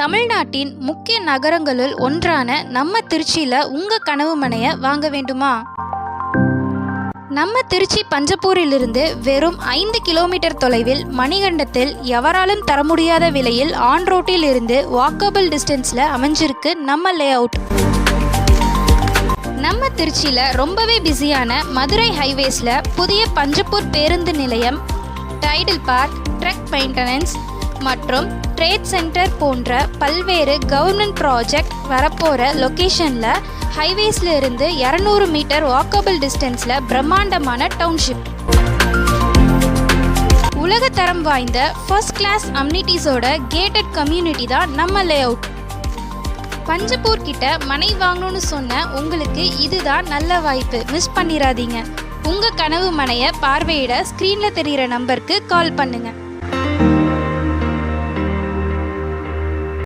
தமிழ்நாட்டின் முக்கிய நகரங்களுள் ஒன்றான நம்ம திருச்சியில் உங்கள் கனவு மனையை வாங்க வேண்டுமா? நம்ம திருச்சி பஞ்சப்பூரிலிருந்து வெறும் 5 கிலோமீட்டர் தொலைவில் மணிகண்டத்தில் எவராலும் தர முடியாத விலையில் ஆன் ரோட்டில் இருந்து வாக்கபிள் டிஸ்டன்ஸில் அமைஞ்சிருக்கு நம்ம லே அவுட். நம்ம திருச்சியில் ரொம்பவே பிஸியான மதுரை ஹைவேஸில் புதிய பஞ்சப்பூர் பேருந்து நிலையம், டைடல் பார்க், ட்ரக் மெயின்டெனன்ஸ் மற்றும் ட்ரேட் சென்டர் போன்ற பல்வேறு கவர்மெண்ட் ப்ராஜெக்ட் வரப்போகிற லொக்கேஷனில் ஹைவேஸில் இருந்து 200 மீட்டர் வாக்கபிள் டிஸ்டன்ஸில் பிரம்மாண்டமான டவுன்ஷிப். உலகத்தரம் வாய்ந்த ஃபர்ஸ்ட் கிளாஸ் அம்னிட்டிஸோட கேட்டட் கம்யூனிட்டி தான் நம்ம லே அவுட். பஞ்சப்பூர் கிட்ட மனை வாங்கணும்னு சொன்ன உங்களுக்கு இதுதான் நல்ல வாய்ப்பு, மிஸ் பண்ணிடாதீங்க. உங்கள் கனவு மனையை பார்வையிட ஸ்க்ரீனில் தெரிகிற நம்பருக்கு கால் பண்ணுங்கள்.